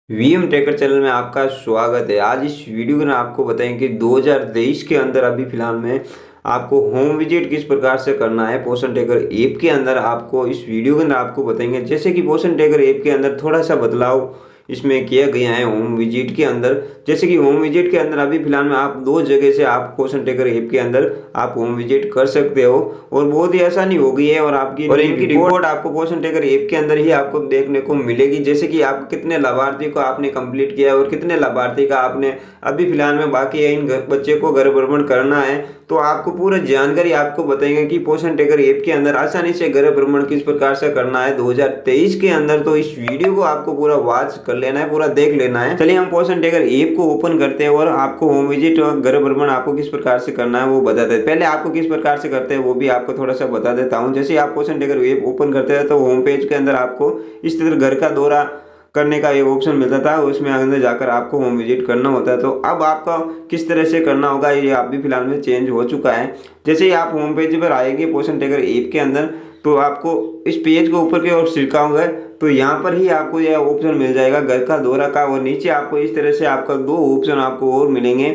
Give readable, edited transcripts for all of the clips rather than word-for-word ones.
VM tracker channel में आपका स्वागत है। आज इस वीडियो में आपको बताएंगे कि 2023 के अंदर अभी फिलहाल में आपको होम विजिट किस प्रकार से करना है। पोषण ट्रैकर ऐप के अंदर आपको इस वीडियो के अंदर आपको बताएंगे, जैसे कि पोषण ट्रैकर ऐप के अंदर थोड़ा सा बदलाव इसमें किया गया है होम विजिट के अंदर। जैसे कि होम विजिट के अंदर अभी फिलहाल में आप दो जगह से आप पोषण ट्रैकर ऐप के अंदर आप होम विजिट कर सकते हो और बहुत ही आसानी हो गई है। और इनकी रिपोर्ट आपको पोषण ट्रैकर ऐप के अंदर ही आपको देखने को मिलेगी, जैसे कि आप कितने लाभार्थी को आपने कंप्लीट किया और कितने लाभार्थी का आपने अभी फिलहाल में बाकी है इन बच्चे को घर भ्रमण करना है। तो आपको पूरा जानकारी आपको बताएंगे कि पोषण ट्रैकर ऐप के अंदर आसानी से घर भ्रमण किस प्रकार से करना है 2023 के अंदर। तो इस वीडियो को आपको पूरा वॉच कर लेना है, पूरा देख लेना है। चलिए हम पोषण ट्रैकर ऐप को ओपन करते हैं और आपको होम विजिट और घर भ्रमण आपको किस प्रकार से करना है वो बता देते हैं। पहले आपको किस प्रकार से करते हैं वो भी आपको थोड़ा सा बता देता हूँ। जैसे आप पोषण ट्रैकर ऐप ओपन करते हैं तो होम पेज के अंदर आपको इस तरह घर का दौरा करने का एक ऑप्शन मिलता था, उसमें अंदर जाकर आपको होम विजिट करना होता है। तो अब आपका किस तरह से करना होगा ये आप भी फिलहाल में चेंज हो चुका है। जैसे ही आप होम पेज पर आएंगे पोषण ट्रैकर ऐप के अंदर, तो आपको इस पेज को ऊपर की ओर सिरकाओगे तो यहाँ पर ही आपको यह ऑप्शन मिल जाएगा घर का दौरा का, और नीचे आपको इस तरह से आपका दो ऑप्शन आपको और मिलेंगे।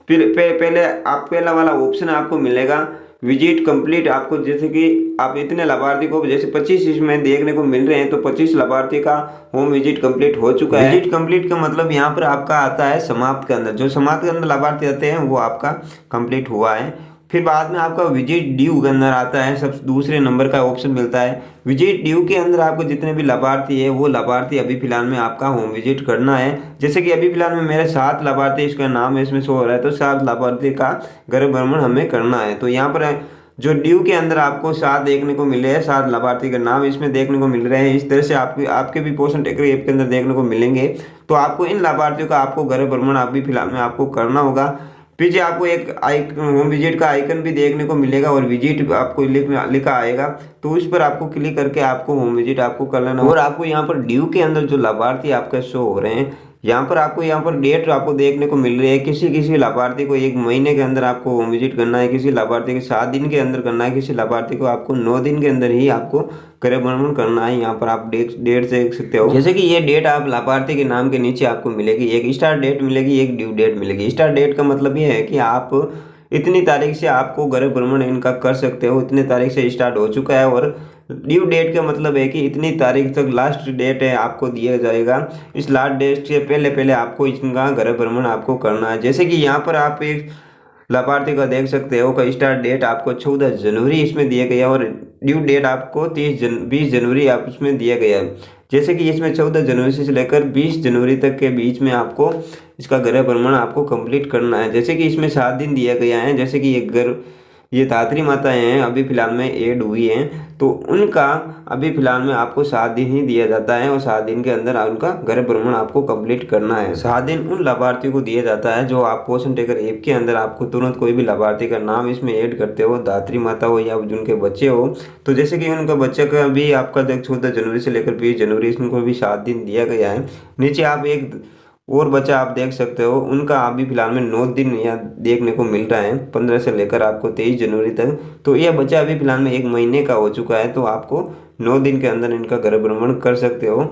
फिर पहले आप पहला वाला ऑप्शन आपको मिलेगा विजिट कंप्लीट। आपको जैसे कि आप इतने लाभार्थी को जैसे 25 इसमें देखने को मिल रहे हैं, तो 25 लाभार्थी का होम विजिट कंप्लीट हो चुका है। विजिट कंप्लीट का मतलब यहाँ पर आपका आता है समाप्त के अंदर, जो समाप्त के अंदर लाभार्थी आते हैं वो आपका कंप्लीट हुआ है। फिर बाद में आपका विजिट ड्यू के अंदर आता है, सब दूसरे नंबर का ऑप्शन मिलता है। विजिट ड्यू के अंदर आपको जितने भी लाभार्थी है वो लाभार्थी अभी फिलहाल में आपका होम विजिट करना है। जैसे कि अभी फिलहाल में मेरे 7 लाभार्थी इसका नाम इसमें शो हो रहा है, तो 7 लाभार्थी का घर भ्रमण हमें करना है। तो यहाँ पर जो ड्यू के अंदर आपको 7 देखने को मिले हैं, 7 लाभार्थी का नाम इसमें देखने को मिल रहे हैं। इस तरह से आपके भी पोषण ट्रैकर ऐप के अंदर देखने को मिलेंगे। तो आपको इन लाभार्थियों का आपको घर भ्रमण अभी फिलहाल में आपको करना होगा। पीछे आपको एक होम विजिट का आइकन भी देखने को मिलेगा और विजिट आपको लिखा आएगा, तो उस पर आपको क्लिक करके आपको होम विजिट आपको कर लेना। और आपको यहाँ पर ड्यू के अंदर जो लाभार्थी आपके शो हो रहे हैं, यहाँ पर आपको यहाँ पर डेट आपको देखने को मिल रही है। किसी लाभार्थी को 1 महीने के अंदर आपको होम विजिट करना है, किसी लाभार्थी को 7 दिन के अंदर करना है, किसी लाभार्थी को आपको 9 दिन के अंदर ही आपको घर भ्रमण करना है। यहाँ पर आप डेट देख सकते हो। जैसे कि ये डेट आप लाभार्थी के नाम के नीचे आपको मिलेगी, एक स्टार्ट डेट मिलेगी, एक ड्यू डेट मिलेगी। स्टार्ट डेट का मतलब ये है कि आप इतनी तारीख से आपको घर भ्रमण इनका कर सकते हो, इतनी तारीख से स्टार्ट हो चुका है। और ड्यू डेट का मतलब है कि इतनी तारीख तक लास्ट डेट है आपको दिया जाएगा, इस लास्ट डेट से पहले पहले आपको इनका घर भ्रमण आपको करना है। जैसे कि यहाँ पर आप एक लाभार्थी का देख सकते हो का स्टार्ट डेट आपको 14 जनवरी इसमें दिया गया और ड्यू डेट आपको 20 जनवरी आप इसमें दिया गया है। जैसे कि इसमें 14 जनवरी से लेकर 20 जनवरी तक के बीच में आपको इसका घर भ्रमण आपको कंप्लीट करना है। जैसे कि इसमें 7 दिन दिया गया है, जैसे कि ये धात्री माताएं हैं अभी फिलहाल में ऐड हुई हैं, तो उनका अभी फिलहाल में आपको 7 दिन ही दिया जाता है और 7 दिन के अंदर उनका घर भ्रमण आपको कंप्लीट करना है। 7 दिन उन लाभार्थियों को दिया जाता है जो आप पोषण ट्रैकर ऐप के अंदर आपको तुरंत कोई भी लाभार्थी का नाम इसमें ऐड करते हो, धात्री माता हो या जिनके बच्चे हो। तो जैसे कि उनका बच्चे का भी आपका 14 जनवरी से लेकर 20 जनवरी इनको भी 7 दिन दिया गया है। नीचे आप एक और बच्चा आप देख सकते हो, उनका अभी फिलहाल में 9 दिन यहाँ देखने को मिल रहा है, 15 से लेकर आपको 23 जनवरी तक। तो यह बच्चा अभी फिलहाल में 1 महीने का हो चुका है, तो आपको 9 दिन के अंदर इनका घर भ्रमण कर सकते हो।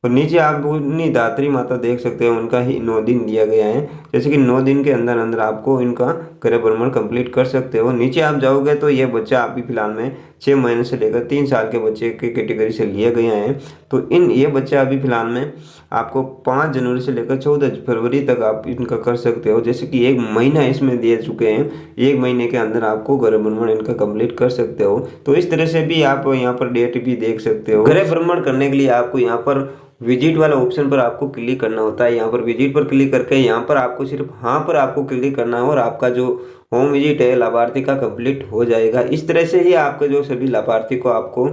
और नीचे आप अपनी धात्री माता देख सकते हो, उनका ही 9 दिन दिया गया है। जैसे कि 9 दिन के अंदर अंदर आपको इनका घर भ्रमण कंप्लीट कर सकते हो। नीचे आप जाओगे तो ये बच्चा अभी फिलहाल में 6 महीने से लेकर 3 साल के बच्चे के कैटेगरी से लिए गए हैं। तो ये बच्चा अभी फिलहाल में आपको 5 जनवरी से लेकर 14 फरवरी तक आप इनका कर सकते हो। जैसे कि 1 महीना इसमें दिए चुके हैं, 1 महीने के अंदर आपको घर भ्रमण इनका कंप्लीट कर सकते हो। तो इस तरह से भी आप यहाँ पर डेट भी देख सकते हो। घर भ्रमण करने के लिए आपको यहाँ पर विजिट वाला ऑप्शन पर आपको क्लिक करना होता है। यहाँ पर विजिट पर क्लिक करके यहाँ पर आपको सिर्फ हाँ पर आपको क्लिक करना है और आपका जो होम विजिट है लाभार्थी का कंप्लीट हो जाएगा। इस तरह से ही आपके जो सभी लाभार्थी को आपको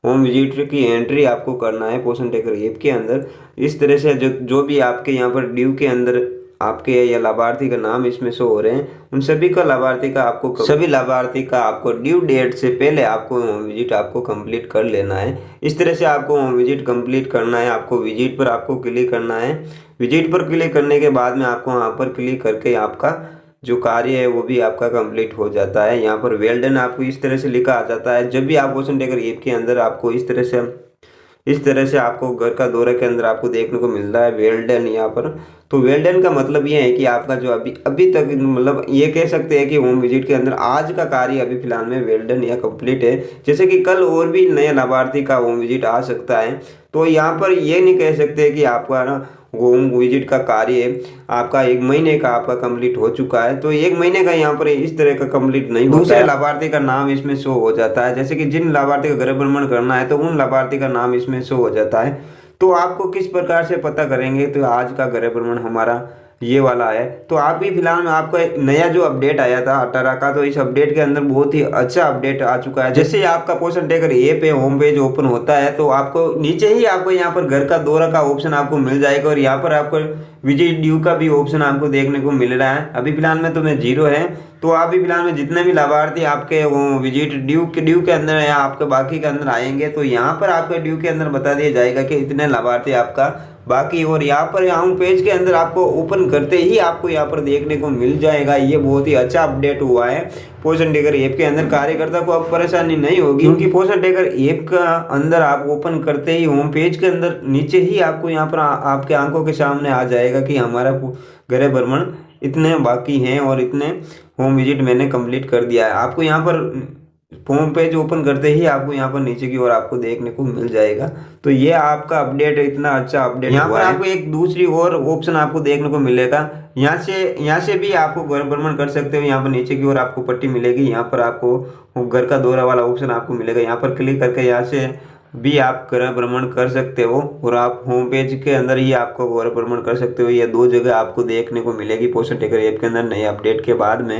होम विजिट की एंट्री आपको करना है पोषण ट्रैकर ऐप के अंदर। इस तरह से जो भी आपके यहाँ पर ड्यू के अंदर आपके या लाभार्थी का नाम इसमें शो हो रहे हैं, उन सभी का लाभार्थी का आपको सभी लाभार्थी का आपको ड्यू डेट से पहले आपको होम विजिट आपको कंप्लीट कर लेना है। इस तरह से आपको होम विजिट कंप्लीट करना है। आपको विजिट पर आपको क्लिक करना है। विजिट पर क्लिक करने के बाद में आपको वहाँ पर क्लिक करके आपका जो कार्य है वो भी आपका कंप्लीट हो जाता है। यहाँ पर वेल डन आपको इस तरह से लिखा आ जाता है। जब भी आप पोषण ट्रैकर ऐप के अंदर आपको इस तरह से इस तरह से आपको घर का दौरा के अंदर आपको देखने को मिल रहा है वेल डन यहाँ पर। तो वेल डन का मतलब ये है कि आपका जो अभी अभी तक मतलब ये कह सकते हैं कि होम विजिट के अंदर आज का कार्य अभी फिलहाल में वेल डन या कंप्लीट है। जैसे कि कल और भी नए लाभार्थी का होम विजिट आ सकता है। तो यहाँ पर ये नहीं कह सकते कि आपका ना होम विजिट का कार्य आपका 1 महीने का आपका कंप्लीट हो चुका है। तो 1 महीने का यहाँ पर इस तरह का कंप्लीट नहीं होता है। दूसरे लाभार्थी का नाम इसमें शो हो जाता है। जैसे कि जिन लाभार्थी का गृह भ्रमण करना है तो उन लाभार्थी का नाम इसमें शो हो जाता है। तो आपको किस प्रकार से पता करेंगे, तो आज का गृह भ्रमण हमारा ये वाला है। तो आप भी फिलहाल में आपका एक नया जो अपडेट आया था 18 का, तो इस अपडेट के अंदर बहुत ही अच्छा अपडेट आ चुका है। जैसे आपका पोषण ट्रैकर ऐप है होम पेज ओपन होता है तो आपको नीचे ही आपको यहाँ पर घर का दौरा का ऑप्शन आपको मिल जाएगा और यहाँ पर आपको विजिट ड्यू का भी ऑप्शन आपको देखने को मिल रहा है। अभी फिलहाल में तुम्हें 0 है। तो आप भी फिलहाल में जितने भी लाभार्थी आपके वो विजिट ड्यू के अंदर या आपके बाकी के अंदर आएंगे तो यहाँ पर आपके ड्यू के अंदर बता दिया जाएगा कि इतने लाभार्थी आपका बाकी। और यहाँ पर होम पेज के अंदर आपको ओपन करते ही आपको यहाँ पर देखने को मिल जाएगा। ये बहुत ही अच्छा अपडेट हुआ है पोषण ट्रैकर ऐप के अंदर। कार्यकर्ता को अब परेशानी नहीं होगी क्योंकि पोषण ट्रैकर ऐप का अंदर आप ओपन करते ही होम पेज के अंदर नीचे ही आपको यहाँ पर आपके आंखों के सामने आ जाएगा कि हमारा गृह भ्रमण इतने बाकी हैं और इतने होम विजिट मैंने कंप्लीट कर दिया है। आपको यहाँ पर होम पेज ओपन करते ही आपको यहाँ पर नीचे की ओर आपको देखने को मिल जाएगा। तो ये आपका अपडेट इतना अच्छा अपडेट यहाँ पर आपको एक दूसरी और ऑप्शन आपको देखने को मिलेगा। यहाँ से भी आपको घर भ्रमण कर सकते हो। यहाँ पर नीचे की ओर आपको पट्टी मिलेगी, यहाँ पर आपको घर का दौरा वाला ऑप्शन आपको मिलेगा। यहाँ पर क्लिक करके यहाँ से भी आप घर भ्रमण कर सकते हो और आप होम पेज के अंदर ही आपको घर भ्रमण कर सकते हो। ये 2 जगह आपको देखने को मिलेगी पोषण ट्रैकर ऐप के अंदर नए अपडेट के बाद में।